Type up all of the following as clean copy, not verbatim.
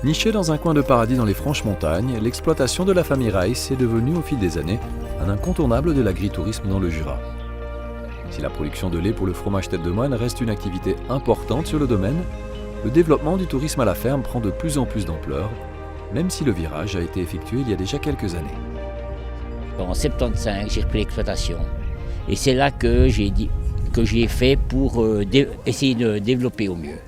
Nichée dans un coin de paradis dans les Franches-Montagnes, l'exploitation de la famille Reiss est devenue au fil des années un incontournable de l'agritourisme dans le Jura. Si la production de lait pour le fromage tête de moine reste une activité importante sur le domaine, le développement du tourisme à la ferme prend de plus en plus d'ampleur, même si le virage a été effectué il y a déjà quelques années. En 1975, j'ai repris l'exploitation. Et c'est là que j'ai fait pour essayer de développer au mieux.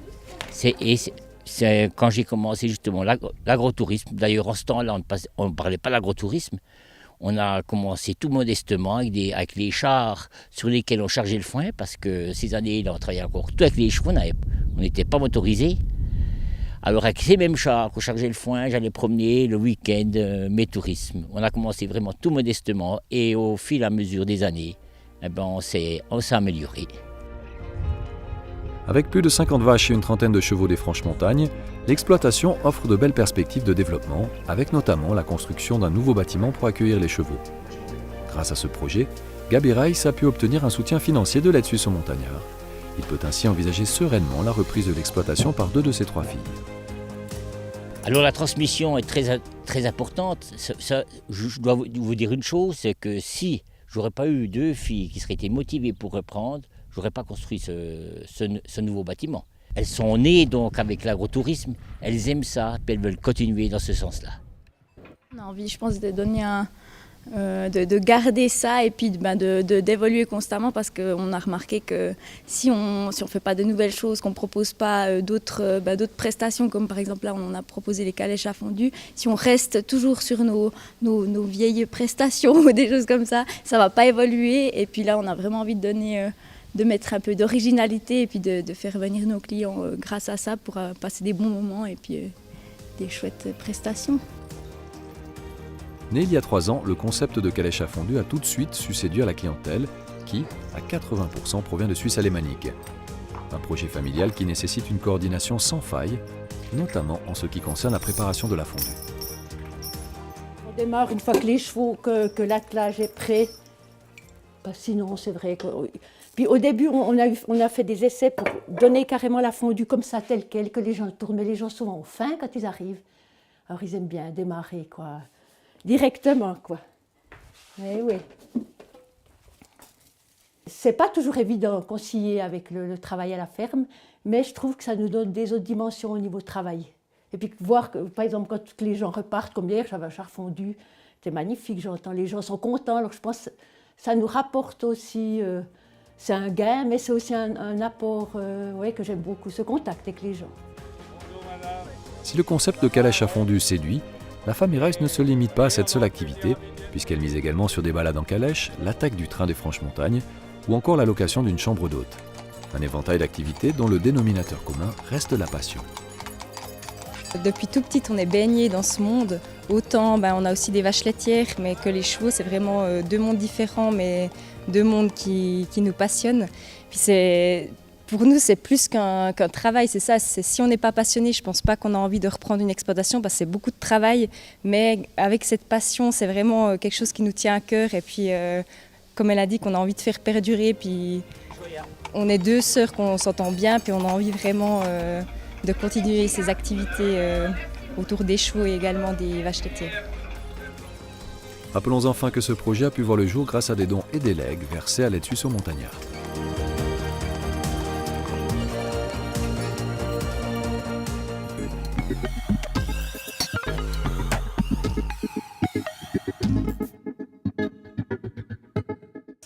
C'est quand j'ai commencé justement l'agrotourisme. D'ailleurs, en ce temps-là, on ne parlait pas d'agrotourisme. On a commencé tout modestement avec les chars sur lesquels on chargeait le foin, parce que ces années-là, on travaillait encore tout avec les chevaux, on n'était pas motorisés. Alors avec ces mêmes chars qu'on chargeait le foin, j'allais promener le week-end mes tourismes. On a commencé vraiment tout modestement et au fil et à mesure des années, on s'est amélioré. Avec plus de 50 vaches et une trentaine de chevaux des Franches-Montagnes, l'exploitation offre de belles perspectives de développement, avec notamment la construction d'un nouveau bâtiment pour accueillir les chevaux. Grâce à ce projet, Gabi Reiss a pu obtenir un soutien financier de l'aide suisse aux montagnards. Il peut ainsi envisager sereinement la reprise de l'exploitation par 2 de ses 3 filles. Alors la transmission est très importante. Je dois vous dire une chose, c'est que si j'aurais pas eu 2 filles qui seraient été motivées pour reprendre, j'aurais pas construit ce nouveau bâtiment. Elles sont nées donc avec l'agrotourisme, elles aiment ça, puis elles veulent continuer dans ce sens-là. On a envie, je pense, de donner de garder ça et puis d'évoluer constamment, parce qu'on a remarqué que si on fait pas de nouvelles choses, qu'on propose pas d'autres prestations, comme par exemple là on a proposé les calèches à fondu, si on reste toujours sur nos vieilles prestations ou des choses comme ça va pas évoluer. Et puis là on a vraiment envie de donner de mettre un peu d'originalité et puis de faire venir nos clients grâce à ça pour passer des bons moments et puis des chouettes prestations. Né il y a 3 ans, le concept de calèche à fondu a tout de suite su séduire la clientèle qui, à 80%, provient de Suisse alémanique. Un projet familial qui nécessite une coordination sans faille, notamment en ce qui concerne la préparation de la fondue. On démarre une fois que les chevaux, que l'attelage est prêt. Sinon, c'est vrai que... Puis au début, on a fait des essais pour donner carrément la fondue comme ça, telle quelle, que les gens tournent. Mais les gens souvent ont faim quand ils arrivent. Alors ils aiment bien démarrer, quoi. Directement, quoi. Eh oui. C'est pas toujours évident de concilier avec le travail à la ferme, mais je trouve que ça nous donne des autres dimensions au niveau travail. Et puis voir que, par exemple, quand les gens repartent, comme hier, j'avais un char fondu, c'est magnifique, j'entends, les gens sont contents. Alors je pense que ça nous rapporte aussi, c'est un gain, mais c'est aussi un apport que j'aime beaucoup, ce contact avec les gens. Si le concept de calèche à fondu séduit, la famille Reiss ne se limite pas à cette seule activité, puisqu'elle mise également sur des balades en calèche, l'attaque du train des Franches-Montagnes ou encore la location d'une chambre d'hôte. Un éventail d'activités dont le dénominateur commun reste la passion. Depuis tout petit, on est baigné dans ce monde. Autant on a aussi des vaches laitières, mais que les chevaux, c'est vraiment 2 mondes différents, mais 2 mondes qui nous passionnent. Puis pour nous, c'est plus qu'un travail, c'est ça. Si on n'est pas passionné, je ne pense pas qu'on a envie de reprendre une exploitation, parce que c'est beaucoup de travail. Mais avec cette passion, c'est vraiment quelque chose qui nous tient à cœur. Et puis, comme elle a dit, qu'on a envie de faire perdurer. Puis, on est 2 sœurs, qu'on s'entend bien, puis on a envie vraiment de continuer ces activités autour des chevaux et également des vaches laitières. Rappelons enfin que ce projet a pu voir le jour grâce à des dons et des legs versés à l'aide suisse aux montagnards.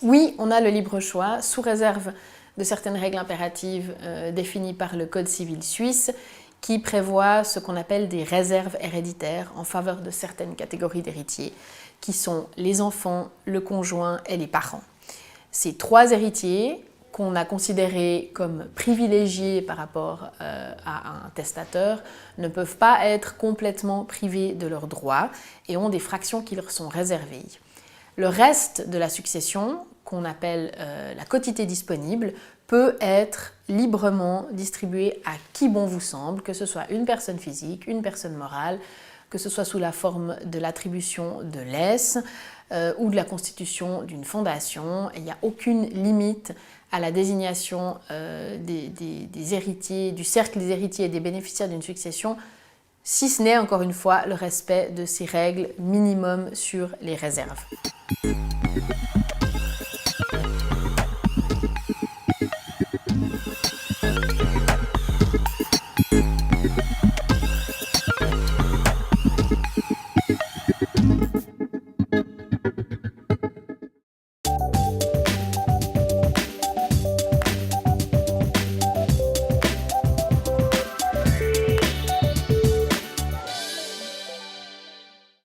Oui, on a le libre choix, sous réserve de certaines règles impératives définies par le Code civil suisse, qui prévoit ce qu'on appelle des réserves héréditaires en faveur de certaines catégories d'héritiers, qui sont les enfants, le conjoint et les parents. Ces 3 héritiers, qu'on a considérés comme privilégiés par rapport à un testateur, ne peuvent pas être complètement privés de leurs droits et ont des fractions qui leur sont réservées. Le reste de la succession, qu'on appelle la quotité disponible, peut être librement distribué à qui bon vous semble, que ce soit une personne physique, une personne morale, que ce soit sous la forme de l'attribution de laisse ou de la constitution d'une fondation. Il n'y a aucune limite à la désignation des héritiers, du cercle des héritiers et des bénéficiaires d'une succession, si ce n'est encore une fois le respect de ces règles minimum sur les réserves.